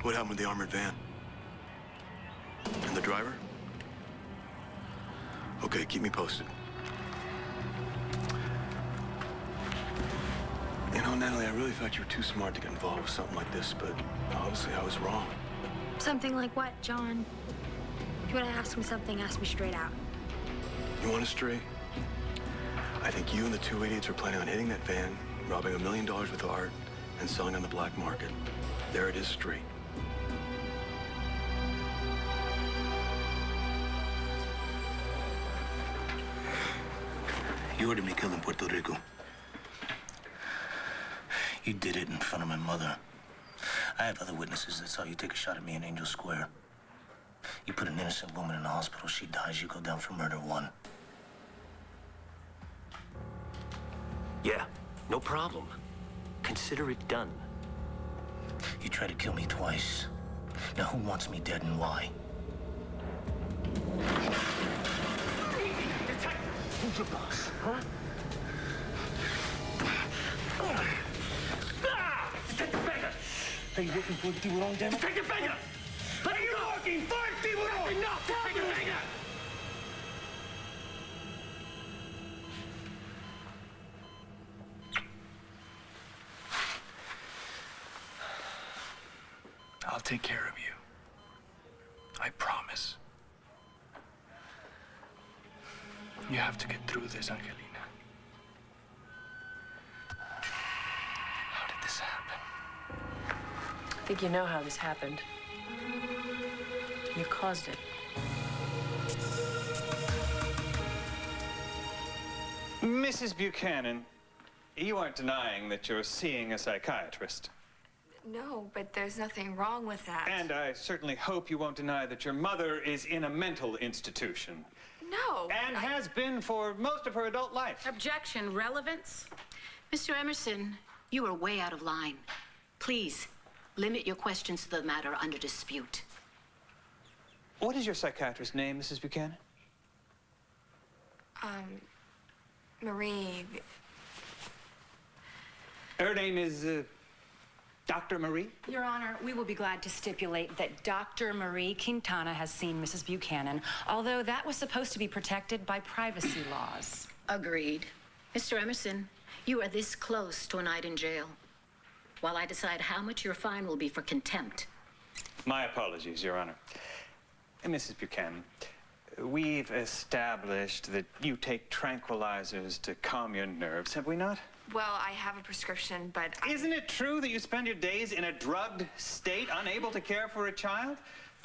What happened with the armored van? And the driver? Okay, keep me posted. You know, Natalie, I really thought you were too smart to get involved with something like this, but obviously I was wrong. Something like what, John? If you want to ask me something, ask me straight out. You want to stray? I think you and the two idiots were planning on hitting that van, robbing $1 million worth of art, and selling on the black market. There it is straight. You ordered me killed in Puerto Rico. You did it in front of my mother. I have other witnesses that saw you take a shot at me in Angel Square. You put an innocent woman in the hospital. She dies. You go down for murder one. Yeah, no problem. Consider it done. You tried to kill me twice. Now, who wants me dead and why? Who's your boss, huh? Detective Vega! Are you working for the Tiburon, damn it? Detective Vega! Are you working for Tiburon? Enough! Detective Vega! I'll take care of you. I promise. You have to get through this, Angelina. How did this happen? I think you know how this happened. You caused it. Mrs. Buchanan, you aren't denying that you're seeing a psychiatrist. No, but there's nothing wrong with that. And I certainly hope you won't deny that your mother is in a mental institution. No. And has been for most of her adult life. Objection. Relevance? Mr. Emerson, you are way out of line. Please, limit your questions to the matter under dispute. What is your psychiatrist's name, Mrs. Buchanan? Marie. Her name is, Dr. Marie? Your Honor, we will be glad to stipulate that Dr. Marie Quintana has seen Mrs. Buchanan, although that was supposed to be protected by privacy laws. Agreed. Mr. Emerson, you are this close to a night in jail, while I decide how much your fine will be for contempt. My apologies, Your Honor. Mrs. Buchanan, we've established that you take tranquilizers to calm your nerves, have we not? Well, I have a prescription, but Isn't it true that you spend your days in a drugged state, unable to care for a child?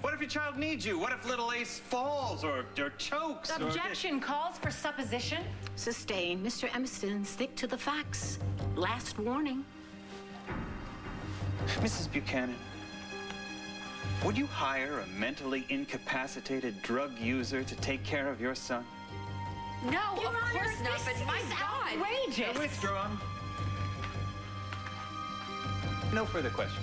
What if your child needs you? What if little Ace falls or chokes? Objection calls for supposition. Sustained. Mr. Emerson, stick to the facts. Last warning. Mrs. Buchanan, would you hire a mentally incapacitated drug user to take care of your son? no, of course not, but my God. Outrageous. Withdrawn. No further questions.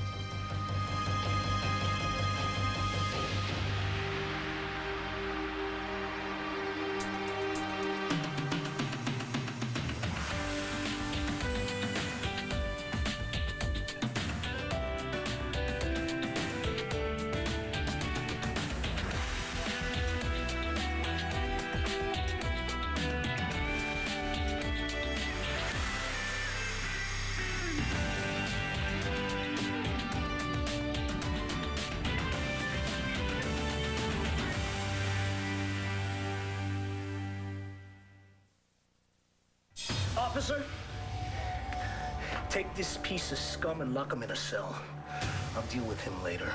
Officer, take this piece of scum and lock him in a cell. I'll deal with him later.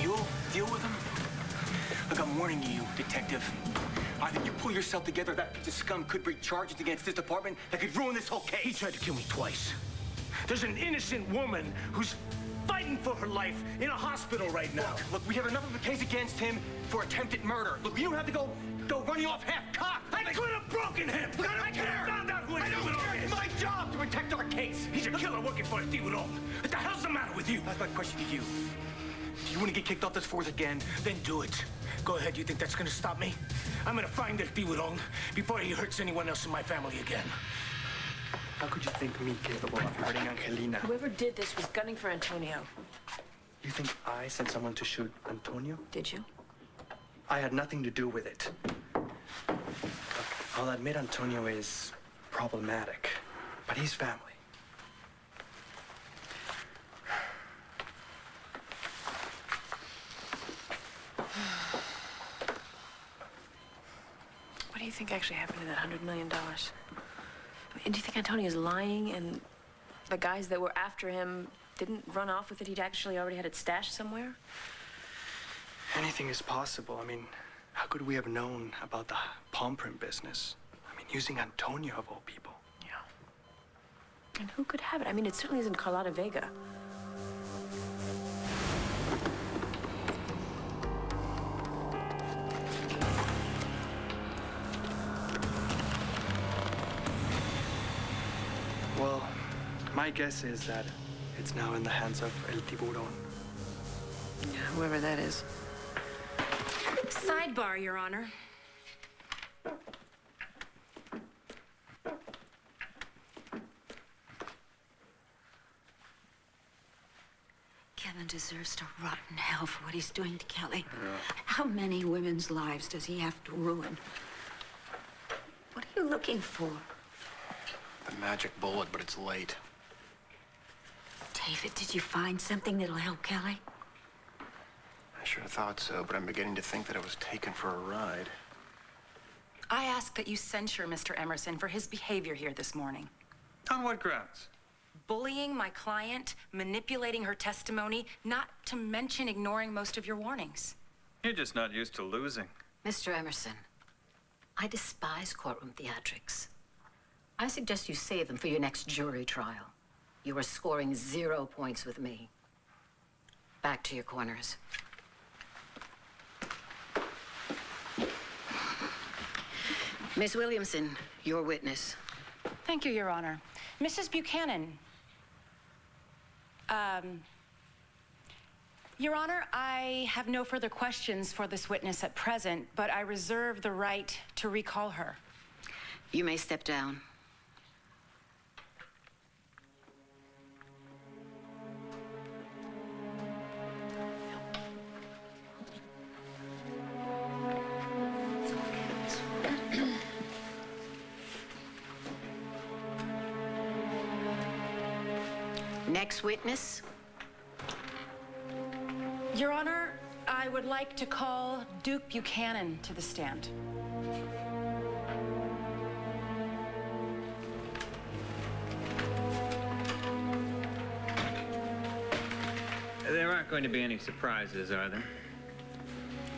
You'll deal with him? Look, I'm warning you, detective. Either you pull yourself together, or that piece of scum could bring charges against this department that could ruin this whole case. He tried to kill me twice. There's an innocent woman who's fighting for her life in a hospital right now. Look, we have enough of a case against him for attempted murder. Look, you don't have to go running off half-cocked. I could have broken him. Look, I don't care. Found out who I don't care. It's my job to protect our case. He's a killer working for the Tiburon. What the hell's the matter with you? That's my question to you. Do you want to get kicked off this force again? Then do it. Go ahead. You think that's gonna stop me? I'm gonna find El Tiburón before he hurts anyone else in my family again. How could you think me capable of hurting Angelina? Whoever did this was gunning for Antonio. You think I sent someone to shoot Antonio? Did you? I had nothing to do with it. Look, I'll admit Antonio is problematic, but he's family. What do you think actually happened to that $100 million? Do you think Antonio's lying and the guys that were after him didn't run off with it? He'd actually already had it stashed somewhere? Anything is possible. I mean, how could we have known about the palm print business? I mean, using Antonio of all people. Yeah. And who could have it? I mean, it certainly isn't Carlotta Vega. Well, my guess is that it's now in the hands of El Tiburón. Yeah, whoever that is. Sidebar, Your Honor. Kevin deserves to rot in hell for what he's doing to Kelly. Yeah. How many women's lives does he have to ruin? What are you looking for? The magic bullet, but it's late. David, did you find something that'll help Kelly? I sure thought so, but I'm beginning to think that I was taken for a ride. I ask that you censure Mr. Emerson for his behavior here this morning. On what grounds? Bullying my client, manipulating her testimony, not to mention ignoring most of your warnings. You're just not used to losing. Mr. Emerson, I despise courtroom theatrics. I suggest you save them for your next jury trial. You are scoring 0 points with me. Back to your corners. Miss Williamson, your witness. Thank you, Your Honor. Mrs. Buchanan. Your Honor, I have no further questions for this witness at present, but I reserve the right to recall her. You may step down. Next witness. Your Honor, I would like to call Duke Buchanan to the stand. There aren't going to be any surprises, are there?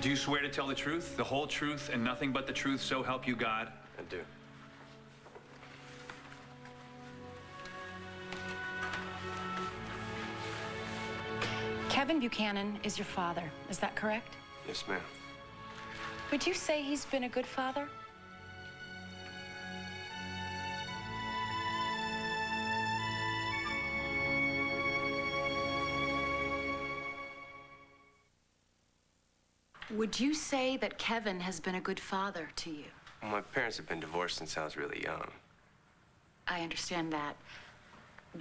Do you swear to tell the truth, the whole truth, and nothing but the truth, so help you God? I do. Kevin Buchanan is your father, is that correct? Yes, ma'am. Would you say he's been a good father? Would you say that Kevin has been a good father to you? Well, my parents have been divorced since I was really young. I understand that,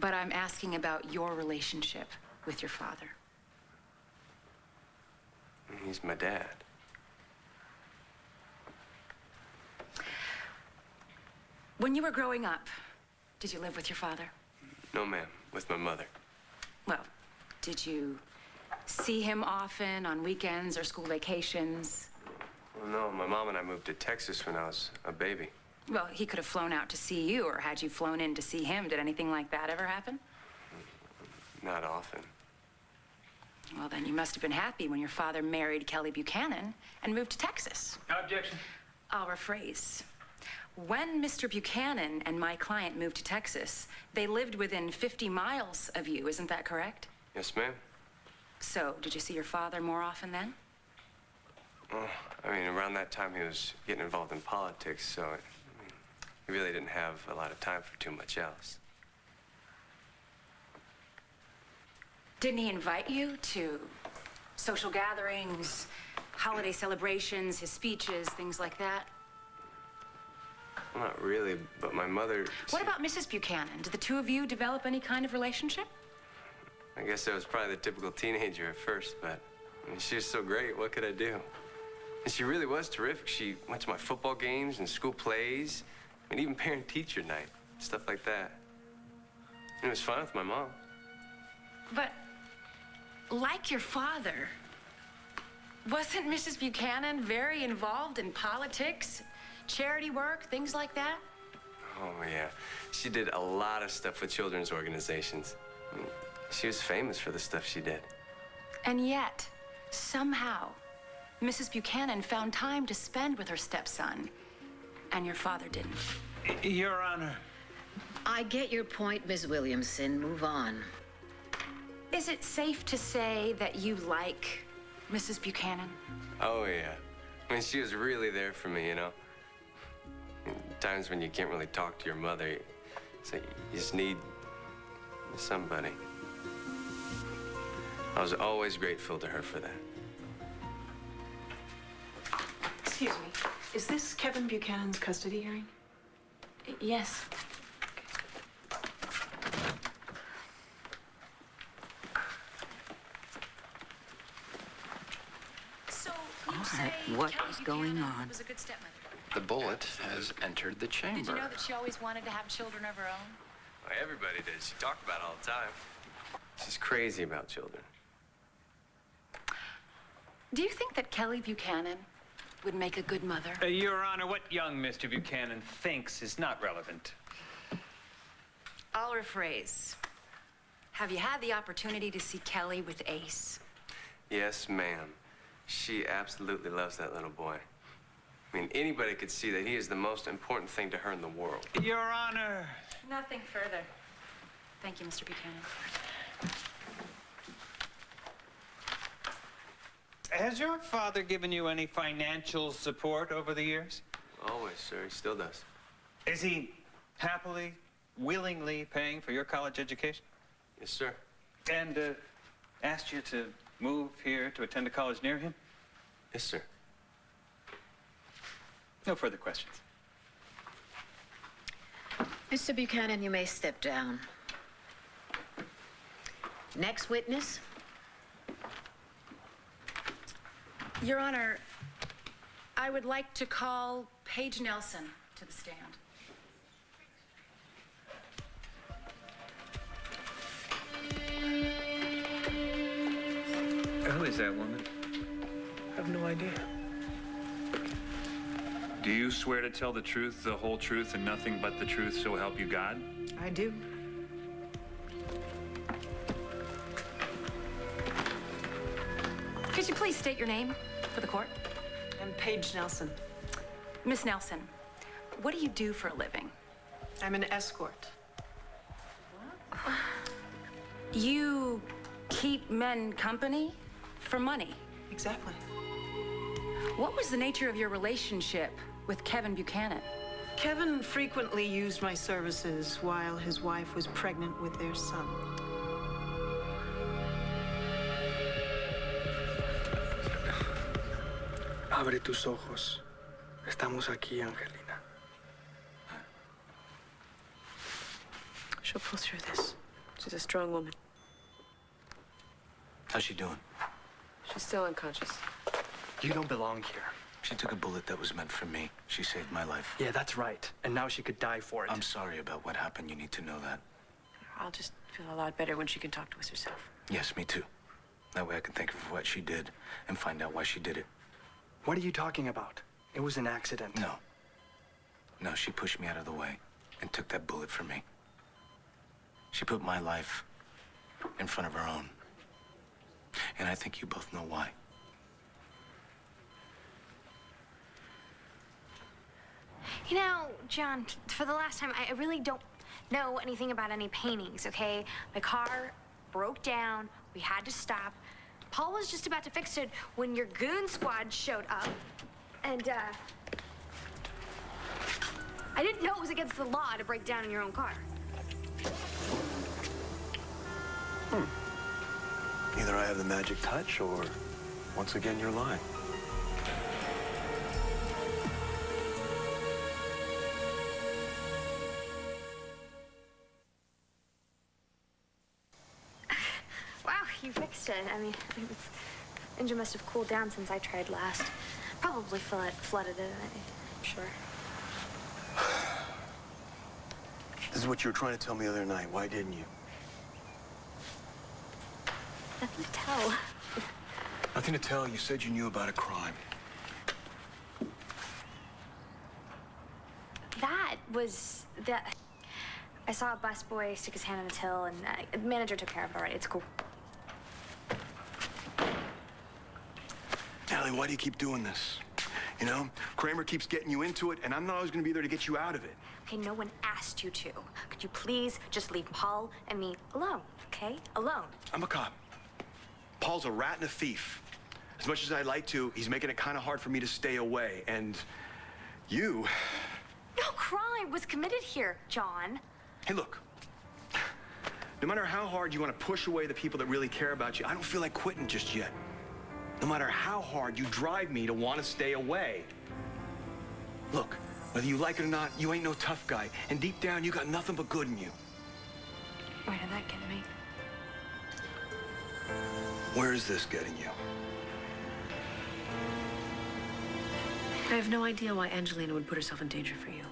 but I'm asking about your relationship with your father. He's my dad. When you were growing up, did you live with your father? No, ma'am. With my mother. Well, did you see him often on weekends or school vacations? Well, no. My mom and I moved to Texas when I was a baby. Well, he could have flown out to see you, or had you flown in to see him. Did anything like that ever happen? Not often. Well, then you must have been happy when your father married Kelly Buchanan and moved to Texas. Objection. I'll rephrase. When Mr. Buchanan and my client moved to Texas, they lived within 50 miles of you, isn't that correct? Yes, ma'am. So, did you see your father more often then? Well, I mean, around that time he was getting involved in politics, so he really didn't have a lot of time for too much else. Didn't he invite you to social gatherings, holiday celebrations, his speeches, things like that? Well, not really, but my mother... What about Mrs. Buchanan? Did the two of you develop any kind of relationship? I guess I was probably the typical teenager at first, but I mean, she was so great. What could I do? And she really was terrific. She went to my football games and school plays, and even parent-teacher night, stuff like that. And it was fun with my mom. But like your father, wasn't Mrs. Buchanan very involved in politics, charity work, things like that? Oh, yeah. She did a lot of stuff with children's organizations. I mean, she was famous for the stuff she did. And yet, somehow, Mrs. Buchanan found time to spend with her stepson, and your father didn't. Your Honor. I get your point, Ms. Williamson. Move on. Is it safe to say that you like Mrs. Buchanan? Oh, yeah. I mean, she was really there for me, you know? Times when you can't really talk to your mother, so you just need somebody. I was always grateful to her for that. Excuse me. Is this Kevin Buchanan's custody hearing? Yes. So you say what Kelly is Buchanan going on? was a good stepmother. The bullet has entered the chamber. Did you know that she always wanted to have children of her own? Well, everybody did. She talked about it all the time. She's crazy about children. Do you think that Kelly Buchanan would make a good mother? Your Honor, what young Mr. Buchanan thinks is not relevant. I'll rephrase. Have you had the opportunity to see Kelly with Ace? Yes, ma'am. She absolutely loves that little boy. I mean, anybody could see that he is the most important thing to her in the world. Your Honor. Nothing further. Thank you, Mr. Buchanan. Has your father given you any financial support over the years? Always, sir. He still does. Is he happily, willingly paying for your college education? Yes, sir. And asked you to move here to attend a college near him? Yes, sir. No further questions. Mr. Buchanan, you may step down. Next witness. Your Honor, I would like to call Paige Nelson to the stand. Who is that woman? I have no idea. Do you swear to tell the truth, the whole truth, and nothing but the truth, so help you God? I do. Could you please state your name for the court? I'm Paige Nelson. Miss Nelson, what do you do for a living? I'm an escort. You keep men company for money? Exactly. What was the nature of your relationship with Kevin Buchanan? Kevin frequently used my services while his wife was pregnant with their son. Abre tus ojos. Estamos aquí, Angelina. She'll pull through this. She's a strong woman. How's she doing? She's still unconscious. You don't belong here. She took a bullet that was meant for me. She saved my life. Yeah, that's right. And now she could die for it. I'm sorry about what happened. You need to know that. I'll just feel a lot better when she can talk to us herself. Yes, me too. That way I can thank her for what she did and find out why she did it. What are you talking about? It was an accident. No. No, she pushed me out of the way and took that bullet for me. She put my life in front of her own. And I think you both know why. You know, John, for the last time, I really don't know anything about any paintings, okay? My car broke down. We had to stop. Paul was just about to fix it when your goon squad showed up. And, I didn't know it was against the law to break down in your own car. Either I have the magic touch or, once again, you're lying. you fixed it. I mean, engine must have cooled down since I tried last. Probably flooded it, I'm sure. This is what you were trying to tell me the other night. Why didn't you? Nothing to tell. Nothing to tell. You said you knew about a crime. That was that. I saw a busboy stick his hand in the till, and the manager took care of it already. It's cool. Natalie, why do you keep doing this? You know, Kramer keeps getting you into it, and I'm not always going to be there to get you out of it. Okay, no one asked you to. Could you please just leave Paul and me alone, okay? Alone. I'm a cop. Paul's a rat and a thief. As much as I'd like to, he's making it kind of hard for me to stay away, and you... No crime was committed here, John. Hey, look. No matter how hard you want to push away the people that really care about you, I don't feel like quitting just yet. No matter how hard you drive me to want to stay away. Look, whether you like it or not, you ain't no tough guy. And deep down, you got nothing but good in you. Where did that get me? Where is this getting you? I have no idea why Angelina would put herself in danger for you.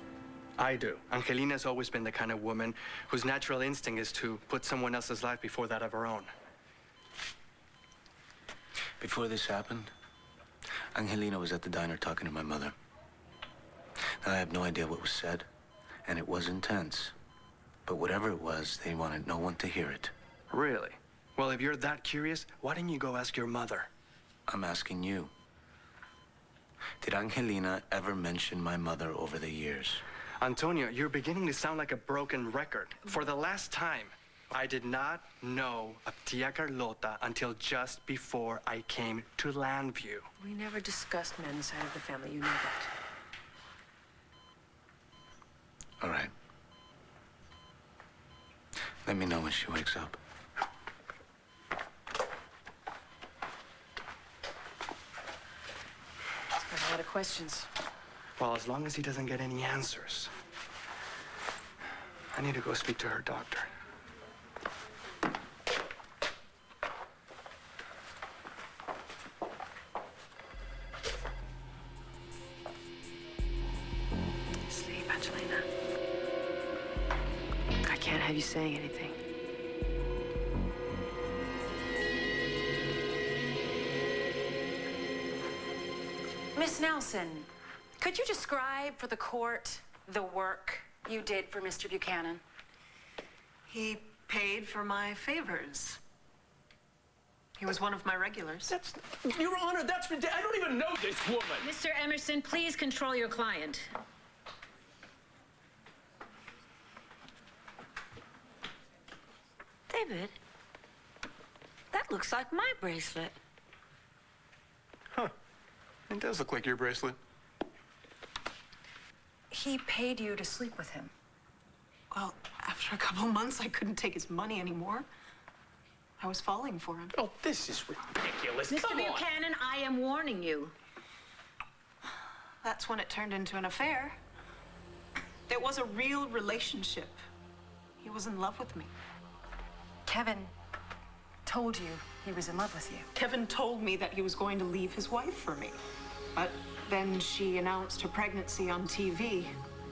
I do. Angelina's always been the kind of woman whose natural instinct is to put someone else's life before that of her own. Before this happened, Angelina was at the diner talking to my mother. Now, I have no idea what was said, and it was intense. But whatever it was, they wanted no one to hear it. Really? Well, if you're that curious, why didn't you go ask your mother? I'm asking you. Did Angelina ever mention my mother over the years? Antonio, you're beginning to sound like a broken record. For the last time, I did not know of Tia Carlota until just before I came to Landview. We never discussed men's side of the family. You know that. All right. Let me know when she wakes up. Got a lot of questions. Well, as long as he doesn't get any answers, I need to go speak to her doctor. Sleep, Angelina. I can't have you saying anything. Miss Nelson, could you describe for the court the work you did for Mr. Buchanan? He paid for my favors. He was one of my regulars. That's, Your Honor, that's ridiculous. I don't even know this woman. Mr. Emerson, please control your client. David, that looks like my bracelet. Huh. It does look like your bracelet. He paid you to sleep with him. Well, after a couple months, I couldn't take his money anymore. I was falling for him. Oh, this is ridiculous. Mr. Come on. Buchanan, I am warning you. That's when it turned into an affair. It was a real relationship. He was in love with me. Kevin told you he was in love with you. Kevin told me that he was going to leave his wife for me. But then she announced her pregnancy on TV.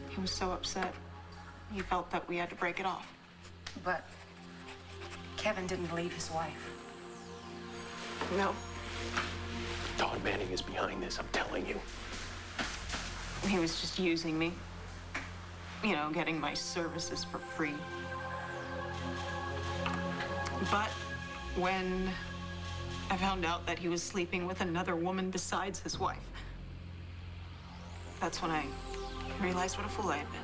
He was so upset. He felt that we had to break it off. But Kevin didn't leave his wife. No. Todd Manning is behind this, I'm telling you. He was just using me. You know, getting my services for free. But when I found out that he was sleeping with another woman besides his wife, that's when I realized what a fool I had been.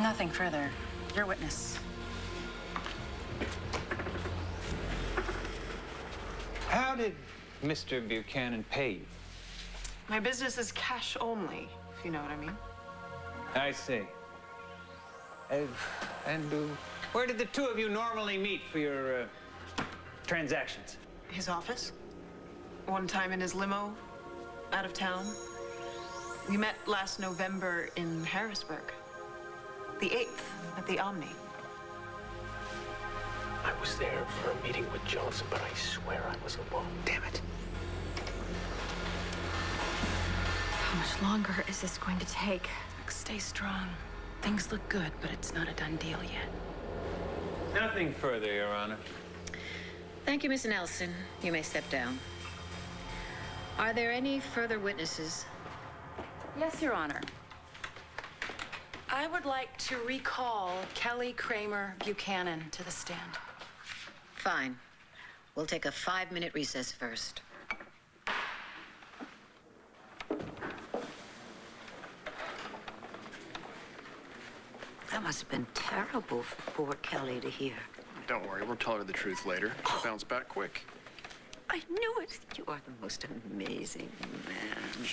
Nothing further. Your witness. How did Mr. Buchanan pay you? My business is cash only, if you know what I mean. I see. Where did the two of you normally meet for your transactions? His office. One time in his limo, out of town. We met last November in Harrisburg. The 8th, at the Omni. I was there for a meeting with Johnson, but I swear I was alone. Damn it. How much longer is this going to take? Stay strong. Things look good, but it's not a done deal yet. Nothing further, Your Honor. Thank you, Miss Nelson. You may step down. Are there any further witnesses? Yes, Your Honor. I would like to recall Kelly Kramer Buchanan to the stand. Fine. We'll take a 5-minute recess first. That must have been terrible for poor Kelly to hear. Don't worry, we'll tell her the truth later. She'll bounce back quick. I knew it. You are the most amazing man.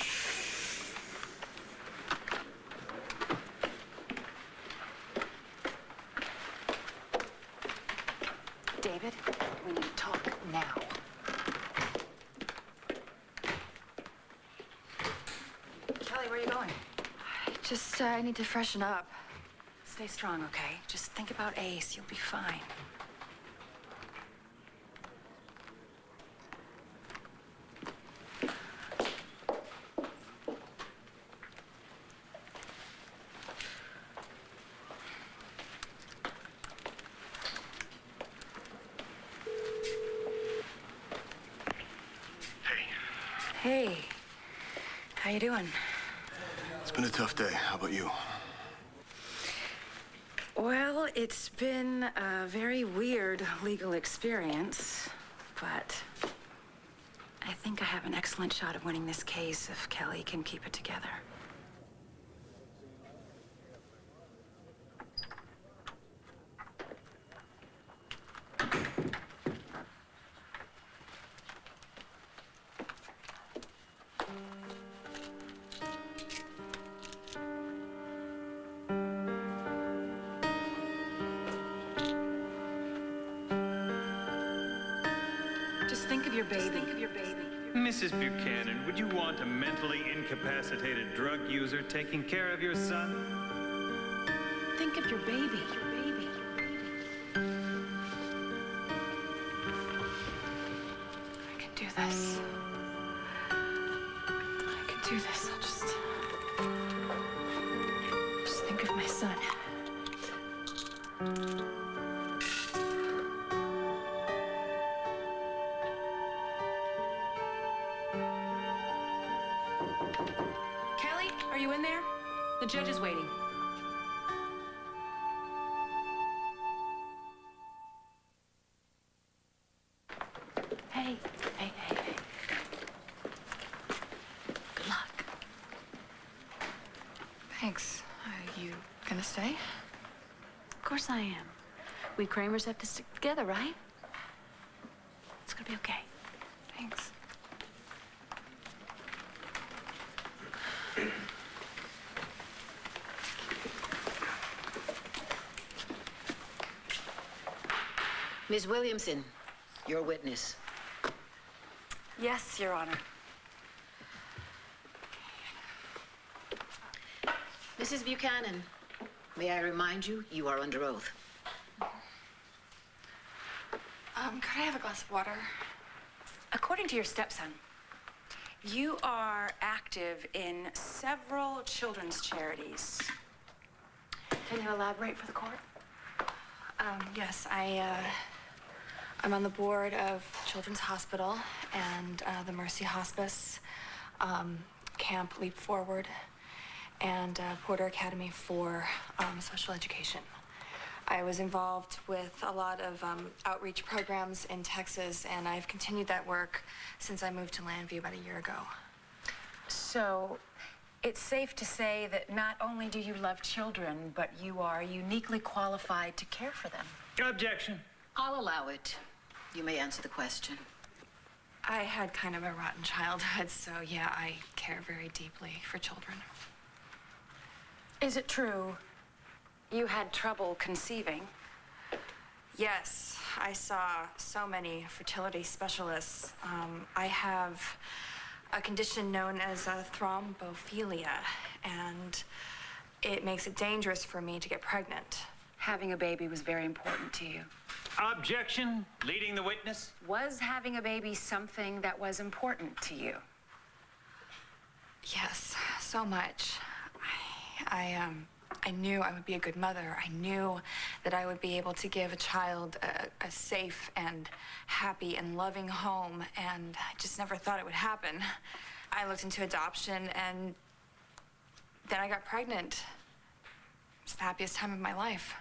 David, we need to talk now. Kelly, where are you going? I need to freshen up. Stay strong, okay? Just think about Ace. You'll be fine. Hey, how you doing? It's been a tough day. How about you? Well, it's been a very weird legal experience, but I think I have an excellent shot of winning this case if Kelly can keep it together. Just think of your baby. Mrs. Buchanan, would you want a mentally incapacitated drug user taking care of your son? Think of your baby. I can do this. I can do this. I'll just think of my son. Kelly, are you in there? The judge is waiting. Hey. Good luck. Thanks. Are you gonna stay? Of course I am. We Kramers have to stick together, right? It's gonna be okay. Thanks. Ms. Williamson, your witness. Yes, Your Honor. Mrs. Buchanan, may I remind you, you are under oath. Could I have a glass of water? According to your stepson, you are active in several children's charities. Can you elaborate for the court? Yes, I'm on the board of Children's Hospital and the Mercy Hospice, Camp Leap Forward, and Porter Academy for Special Education. I was involved with a lot of outreach programs in Texas, and I've continued that work since I moved to Landview about a year ago. So, it's safe to say that not only do you love children, but you are uniquely qualified to care for them. Objection. I'll allow it. You may answer the question. I had kind of a rotten childhood, so yeah, I care very deeply for children. Is it true you had trouble conceiving? Yes, I saw so many fertility specialists. I have a condition known as thrombophilia, and it makes it dangerous for me to get pregnant. Having a baby was very important to you. Objection. Leading the witness. Was having a baby something that was important to you? Yes, so much. I knew I would be a good mother. I knew that I would be able to give a child a safe and happy and loving home, and I just never thought it would happen. I looked into adoption, and then I got pregnant. It was the happiest time of my life.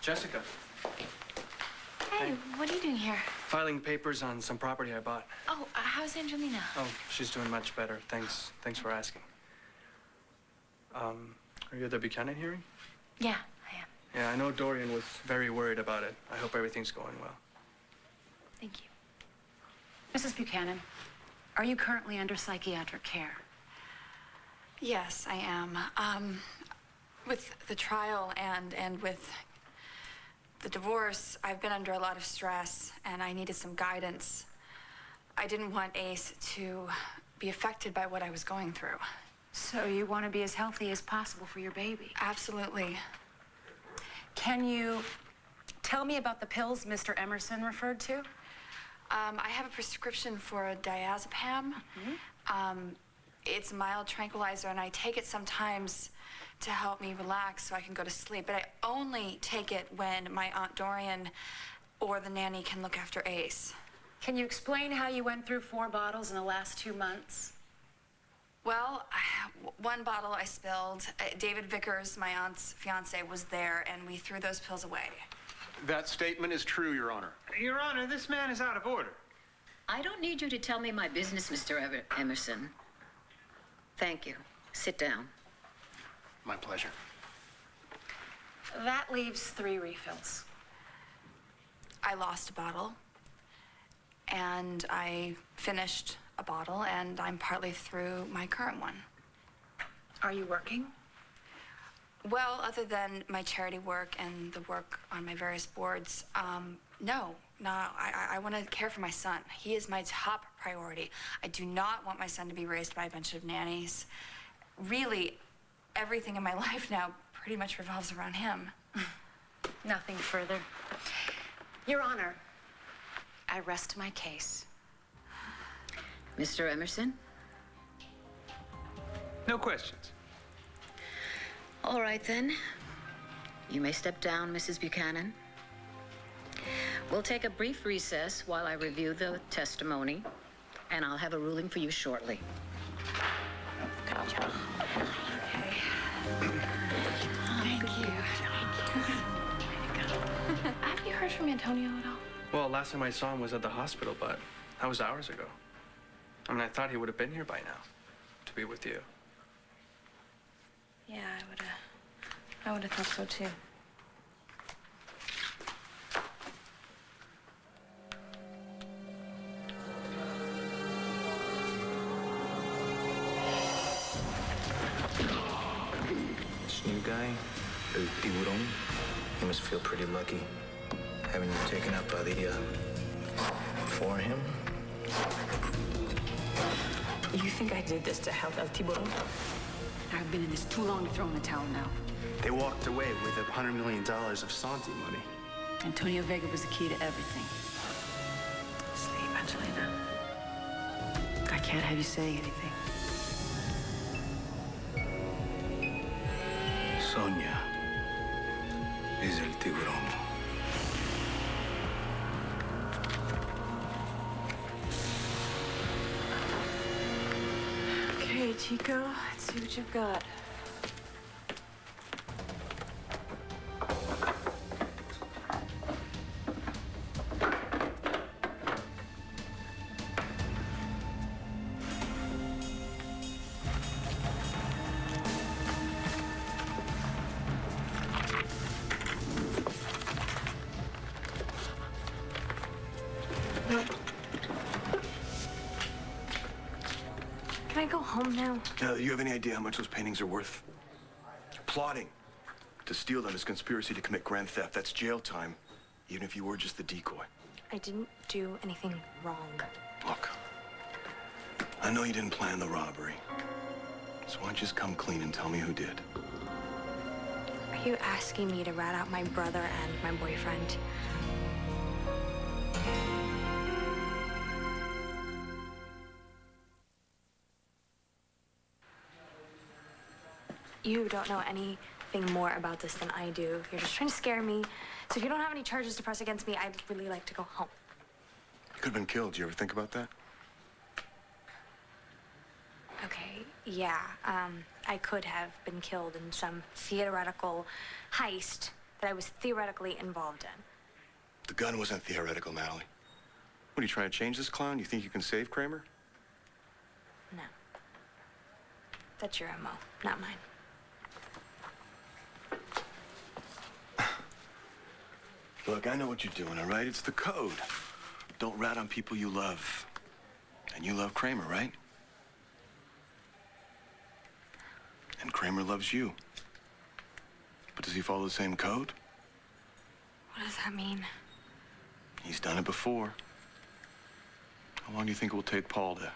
Jessica, Hey, what are you doing here? filing papers on some property I bought. Oh, how's Angelina? Oh, she's doing much better. Thanks for asking. Are you at the Buchanan hearing? Yeah, I am. Yeah, I know Dorian was very worried about it. I hope everything's going well. Thank you. Mrs. Buchanan, are you currently under psychiatric care? Yes, I am. With the trial and with the divorce, I've been under a lot of stress, and I needed some guidance. I didn't want Ace to be affected by what I was going through. So you want to be as healthy as possible for your baby? Absolutely. Can you tell me about the pills Mr. Emerson referred to? I have a prescription for a diazepam. It's a mild tranquilizer, and I take it sometimes to help me relax so I can go to sleep. But I only take it when my Aunt Dorian or the nanny can look after Ace. Can you explain how you went through 4 bottles in the last 2 months? Well, one bottle I spilled. David Vickers, my aunt's fiance, was there, and we threw those pills away. That statement is true, Your Honor. Your Honor, this man is out of order. I don't need you to tell me my business, Mr. Emerson. Thank you. Sit down. My pleasure. That leaves 3 refills. I lost a bottle, and I finished a bottle, and I'm partly through my current one. Are you working? Well, other than my charity work and the work on my various boards, no. I want to care for my son. He is my top priority. I do not want my son to be raised by a bunch of nannies. Really, everything in my life now pretty much revolves around him. Nothing further. Your Honor, I rest my case. Mr. Emerson? No questions. All right, then. You may step down, Mrs. Buchanan. We'll take a brief recess while I review the testimony, and I'll have a ruling for you shortly. Good job. Okay. Thank you. Have you heard from Antonio at all? Well, last time I saw him was at the hospital, but that was hours ago. I mean, I thought he would have been here by now to be with you. Yeah, I would have thought so too. This new guy, El Tiburón, he must feel pretty lucky having you taken up by the, for him. You think I did this to help El Tiburón? I've been in this too long to throw in the towel now. They walked away with $100 million of Santi money. Antonio Vega was the key to everything. Sleep, Angelina. I can't have you saying anything. Sonia is El Tiburón. Okay, Chico, let's see what you've got. Can I go home now? You have any idea how much those paintings are worth? Plotting to steal them is conspiracy to commit grand theft. That's jail time, even if you were just the decoy. I didn't do anything wrong. Look, I know you didn't plan the robbery, So why don't you just come clean and tell me who did? Are you asking me to rat out my brother and my boyfriend? You don't know anything more about this than I do. You're just trying to scare me. So if you don't have any charges to press against me, I'd really like to go home. You could have been killed. Do you ever think about that? Okay, yeah. I could have been killed in some theoretical heist that I was theoretically involved in. The gun wasn't theoretical, Natalie. What, are you trying to change this clown? You think you can save Kramer? No. That's your MO, not mine. Look, I know what you're doing, all right? It's the code. Don't rat on people you love. And you love Kramer, right? And Kramer loves you. But does he follow the same code? What does that mean? He's done it before. How long do you think it will take Paul to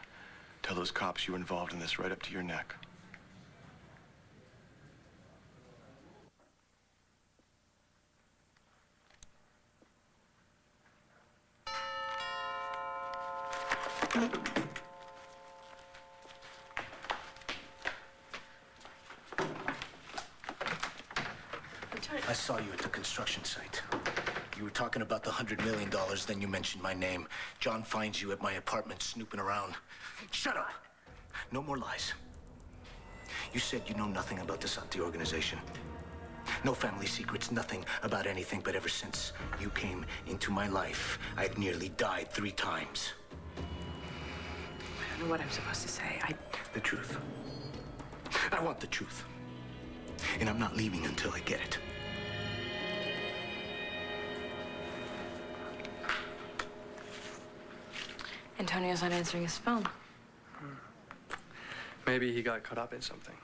tell those cops you were involved in this right up to your neck? I saw you at the construction site. You were talking about the $100 million, then you mentioned my name. John finds you at my apartment snooping around. Shut up! No more lies. You said you know nothing about the Santi organization. No family secrets, nothing about anything, but ever since you came into my life, I've nearly died 3 times. I don't know what I'm supposed to say. The truth. I want the truth. And I'm not leaving until I get it. Antonio's not answering his phone. Maybe he got caught up in something.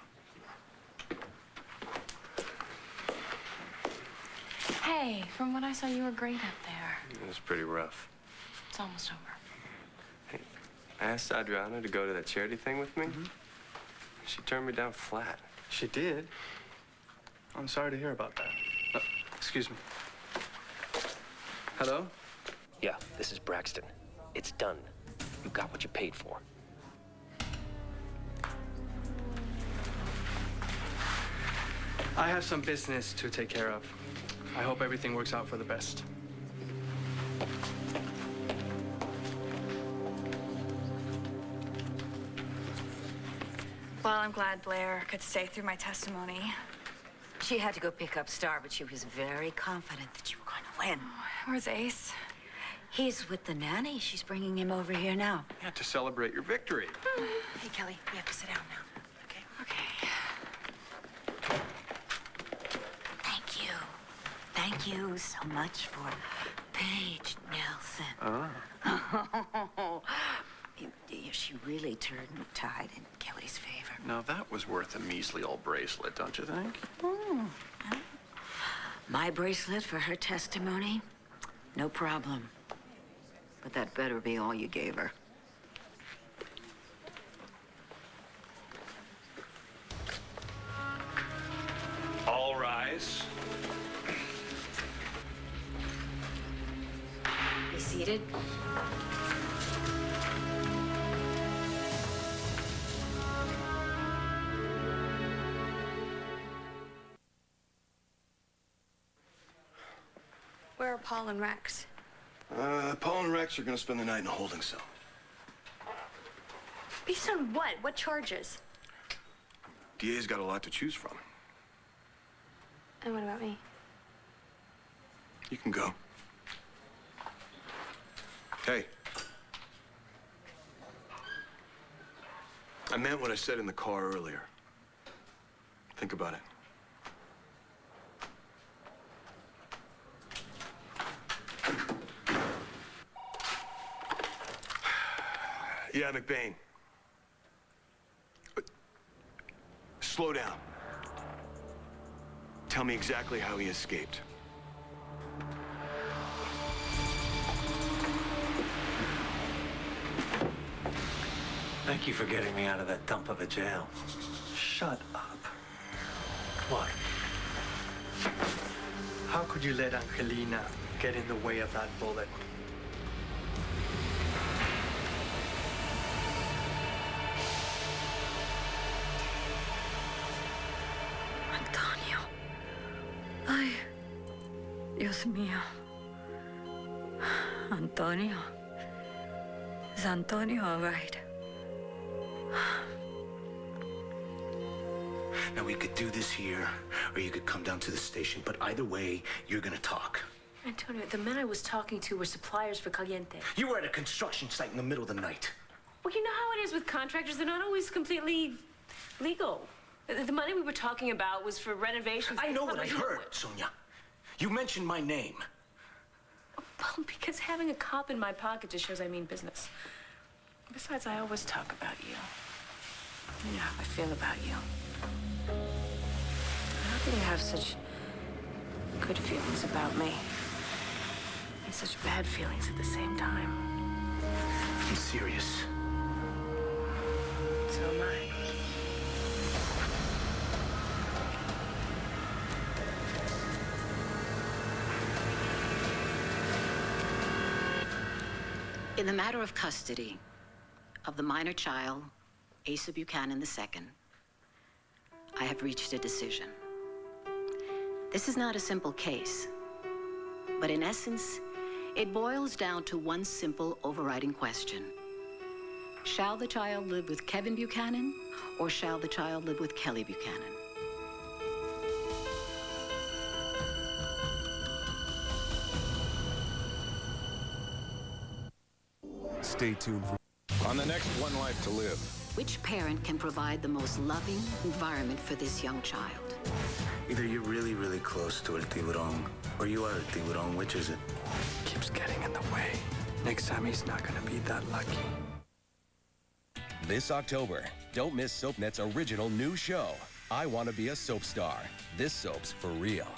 Hey, from what I saw, you were great up there. It was pretty rough. It's almost over. Hey, I asked Adriana to go to that charity thing with me. She turned me down flat. She did? I'm sorry to hear about that. Excuse me. Hello? Yeah, this is Braxton. It's done. You got what you paid for. I have some business to take care of. I hope everything works out for the best. Well, I'm glad Blair could stay through my testimony. She had to go pick up Star, but she was very confident that you were going to win. Where's Ace? He's with the nanny. She's bringing him over here now. Yeah, to celebrate your victory. Hey, Kelly, we have to sit down now. Thank you. Thank you so much for Paige Nelson. Oh. She really turned the tide in Kelly's favor. Now that was worth a measly old bracelet, don't you think? My bracelet for her testimony? No problem. But that better be all you gave her. All rise. Be seated. Where are Paul and Rex? Paul and Rex are gonna spend the night in a holding cell. Based on what? What charges? DA's got a lot to choose from. And what about me? You can go. Hey. I meant what I said in the car earlier. Think about it. Yeah, McBain. Slow down. Tell me exactly how he escaped. Thank you for getting me out of that dump of a jail. Shut up. What? How could you let Angelina get in the way of that bullet? Antonio. Ay, Dios mío. Antonio. Is Antonio all right? Now, we could do this here, or you could come down to the station, but either way, you're gonna talk. Antonio, the men I was talking to were suppliers for Caliente. You were at a construction site in the middle of the night. Well, you know how it is with contractors. They're not always completely legal. The money we were talking about was for renovations. I know what I heard, Sonia. You mentioned my name. Well, because having a cop in my pocket just shows I mean business. Besides, I always talk about you. You know how I feel about you. How can you have such good feelings about me and such bad feelings at the same time? I'm serious. So am I. In the matter of custody of the minor child, Asa Buchanan II, I have reached a decision. This is not a simple case, but in essence, it boils down to one simple overriding question. Shall the child live with Kevin Buchanan, or shall the child live with Kelly Buchanan? Stay tuned on the next One Life to Live. Which parent can provide the most loving environment for this young child? Either you're really, really close to El Tiburón, or you are El Tiburón. Which is it? Keeps getting in the way. Next time he's not gonna be that lucky. This October, don't miss SoapNet's original new show, I Want to Be a Soap Star. This soap's for real.